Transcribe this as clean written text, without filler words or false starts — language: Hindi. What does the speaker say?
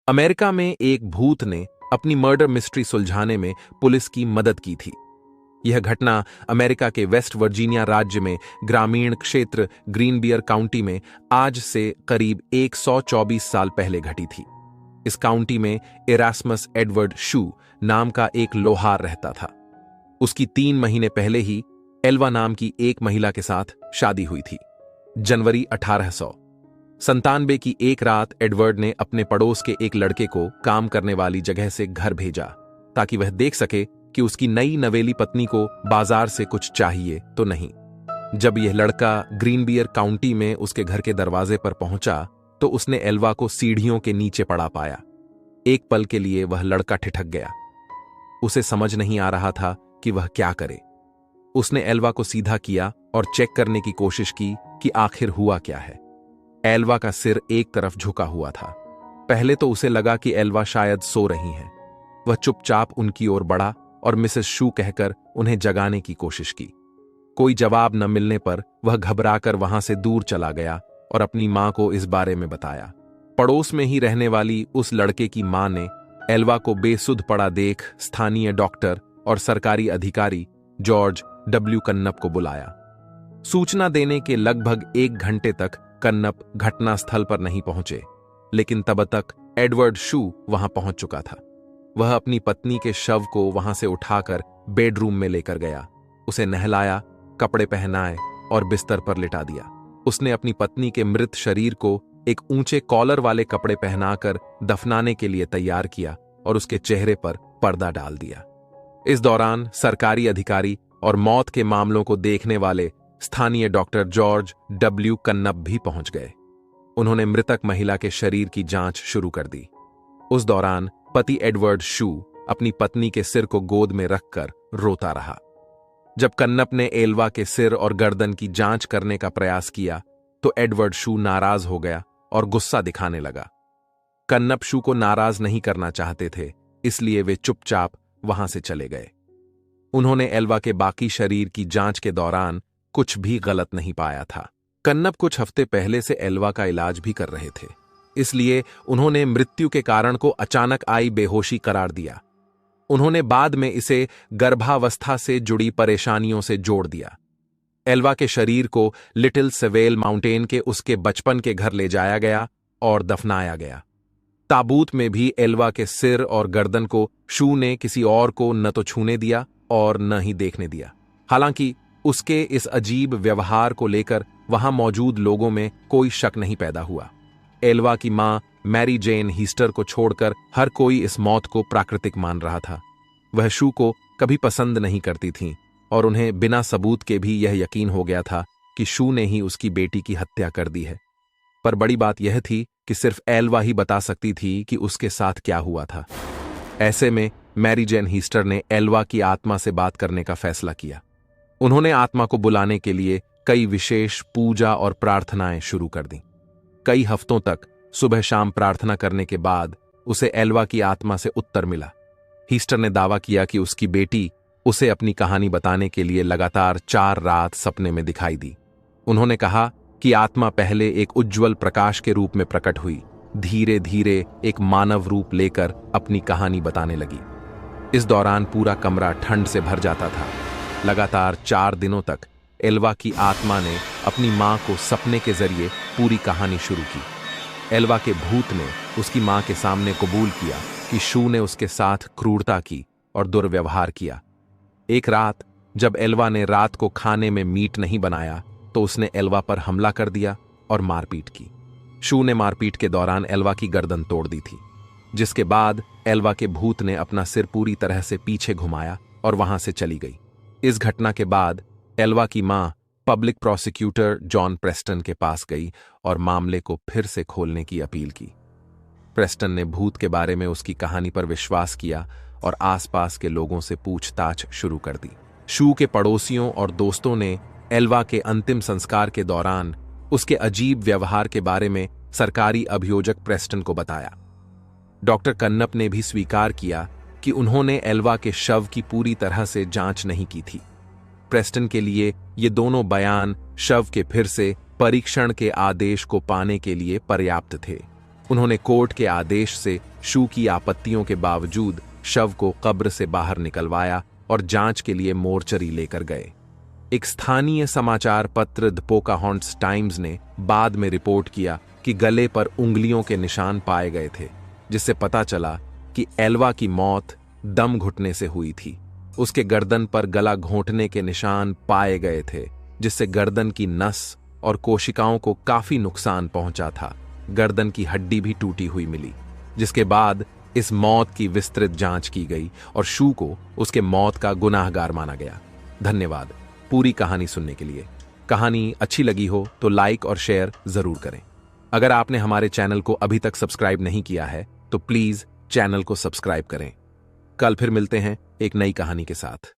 अमेरिका में एक भूत ने अपनी मर्डर मिस्ट्री सुलझाने में पुलिस की मदद की थी। यह घटना अमेरिका के वेस्ट वर्जीनिया राज्य में ग्रामीण क्षेत्र ग्रीनबियर काउंटी में आज से करीब 124 साल पहले घटी थी। इस काउंटी में इरास्मस एडवर्ड शू नाम का एक लोहार रहता था। उसकी 3 महीने पहले ही एल्वा नाम की एक महिला के साथ शादी हुई थी। जनवरी 1897 की एक रात एडवर्ड ने अपने पड़ोस के एक लड़के को काम करने वाली जगह से घर भेजा ताकि वह देख सके कि उसकी नई नवेली पत्नी को बाजार से कुछ चाहिए तो नहीं। जब यह लड़का ग्रीनबियर काउंटी में उसके घर के दरवाजे पर पहुंचा तो उसने एल्वा को सीढ़ियों के नीचे पड़ा पाया। एक पल के लिए वह लड़का ठिठक गया। उसे समझ नहीं आ रहा था कि वह क्या करे। उसने एल्वा को सीधा किया और चेक करने की कोशिश की कि आखिर हुआ क्या है। एल्वा का सिर एक तरफ झुका हुआ था। पहले तो उसे लगा कि एल्वा शायद सो रही हैं। वह चुपचाप उनकी ओर बढ़ा और मिसेस शू कहकर उन्हें जगाने की कोशिश की। कोई जवाब न मिलने पर वह घबराकर वहां से दूर चला गया और अपनी मां को इस बारे में बताया। पड़ोस में ही रहने वाली उस लड़के की मां ने एल्वा को बेसुध पड़ा देख स्थानीय डॉक्टर और सरकारी अधिकारी जॉर्ज डब्ल्यू कन्नप को बुलाया। सूचना देने के लगभग 1 घंटे तक कन्नप घटनास्थल पर नहीं पहुंचे, लेकिन तब तक एडवर्ड शू वहां पहुंच चुका था। वह अपनी पत्नी के शव को वहां से उठाकर बेडरूम में लेकर गया, उसे नहलाया, कपड़े पहनाए और बिस्तर पर लिटा दिया। उसने अपनी पत्नी के मृत शरीर को एक ऊंचे कॉलर वाले कपड़े पहनाकर दफनाने के लिए तैयार किया और उसके चेहरे पर पर्दा डाल दिया। इस दौरान सरकारी अधिकारी और मौत के मामलों को देखने वाले स्थानीय डॉक्टर जॉर्ज डब्ल्यू कन्नप भी पहुंच गए। उन्होंने मृतक महिला के शरीर की जांच शुरू कर दी। उस दौरान पति एडवर्ड शू अपनी पत्नी के सिर को गोद में रखकर रोता रहा। जब कन्नप ने एल्वा के सिर और गर्दन की जांच करने का प्रयास किया तो एडवर्ड शू नाराज हो गया और गुस्सा दिखाने लगा। कन्नप शू को नाराज नहीं करना चाहते थे, इसलिए वे चुपचाप वहां से चले गए। उन्होंने एल्वा के बाकी शरीर की जांच के दौरान कुछ भी गलत नहीं पाया था। कन्नप कुछ हफ्ते पहले से एल्वा का इलाज भी कर रहे थे, इसलिए उन्होंने मृत्यु के कारण को अचानक आई बेहोशी करार दिया। उन्होंने बाद में इसे गर्भावस्था से जुड़ी परेशानियों से जोड़ दिया। एल्वा के शरीर को लिटिल सेवेल माउंटेन के उसके बचपन के घर ले जाया गया और दफनाया गया। ताबूत में भी एल्वा के सिर और गर्दन को शू ने किसी और को न तो छूने दिया और न ही देखने दिया। हालांकि उसके इस अजीब व्यवहार को लेकर वहां मौजूद लोगों में कोई शक नहीं पैदा हुआ। एल्वा की मां मैरी जेन हीस्टर को छोड़कर हर कोई इस मौत को प्राकृतिक मान रहा था। वह शू को कभी पसंद नहीं करती थीं और उन्हें बिना सबूत के भी यह यकीन हो गया था कि शू ने ही उसकी बेटी की हत्या कर दी है। पर बड़ी बात यह थी कि सिर्फ एल्वा ही बता सकती थी कि उसके साथ क्या हुआ था। ऐसे में मैरी जेन हीस्टर ने एल्वा की आत्मा से बात करने का फैसला किया। उन्होंने आत्मा को बुलाने के लिए कई विशेष पूजा और प्रार्थनाएं शुरू कर दी। कई हफ्तों तक सुबह शाम प्रार्थना करने के बाद उसे एल्वा की आत्मा से उत्तर मिला। हीस्टर ने दावा किया कि उसकी बेटी उसे अपनी कहानी बताने के लिए लगातार 4 रात सपने में दिखाई दी। उन्होंने कहा कि आत्मा पहले एक उज्ज्वल प्रकाश के रूप में प्रकट हुई, धीरे धीरे एक मानव रूप लेकर अपनी कहानी बताने लगी। इस दौरान पूरा कमरा ठंड से भर जाता था। लगातार 4 दिनों तक एल्वा की आत्मा ने अपनी मां को सपने के जरिए पूरी कहानी शुरू की। एल्वा के भूत ने उसकी मां के सामने कबूल किया कि शू ने उसके साथ क्रूरता की और दुर्व्यवहार किया। एक रात जब एल्वा ने रात को खाने में मीट नहीं बनाया तो उसने एल्वा पर हमला कर दिया और मारपीट की। शू ने मारपीट के दौरान एल्वा की गर्दन तोड़ दी थी, जिसके बाद एल्वा के भूत ने अपना सिर पूरी तरह से पीछे घुमाया और वहां से चली गई। इस घटना के बाद एल्वा की मां पब्लिक प्रोसिक्यूटर जॉन प्रेस्टन के पास गई और मामले को फिर से खोलने की अपील की। प्रेस्टन ने भूत के बारे में उसकी कहानी पर विश्वास किया और आसपास के लोगों से पूछताछ शुरू कर दी। शू के पड़ोसियों और दोस्तों ने एल्वा के अंतिम संस्कार के दौरान उसके अजीब व्यवहार के बारे में सरकारी अभियोजक प्रेस्टन को बताया। डॉक्टर कन्नप ने भी स्वीकार किया कि उन्होंने एल्वा के शव की पूरी तरह से जांच नहीं की थी। प्रेस्टन के लिए ये दोनों बयान शव के फिर से परीक्षण के आदेश को पाने के लिए पर्याप्त थे। उन्होंने कोर्ट के आदेश से शू की आपत्तियों के बावजूद शव को कब्र से बाहर निकलवाया और जांच के लिए मोर्चरी लेकर गए। एक स्थानीय समाचार पत्र द पोकाहॉन्ट्स टाइम्स ने बाद में रिपोर्ट किया कि गले पर उंगलियों के निशान पाए गए थे, जिससे पता चला कि एल्वा की मौत दम घुटने से हुई थी। उसके गर्दन पर गला घोंटने के निशान पाए गए थे, जिससे गर्दन की नस और कोशिकाओं को काफी नुकसान पहुंचा था। गर्दन की हड्डी भी टूटी हुई मिली, जिसके बाद इस मौत की विस्तृत जांच की गई और शू को उसके मौत का गुनाहगार माना गया। धन्यवाद पूरी कहानी सुनने के लिए। कहानी अच्छी लगी हो तो लाइक और शेयर जरूर करें। अगर आपने हमारे चैनल को अभी तक सब्सक्राइब नहीं किया है तो प्लीज चैनल को सब्सक्राइब करें। कल फिर मिलते हैं एक नई कहानी के साथ।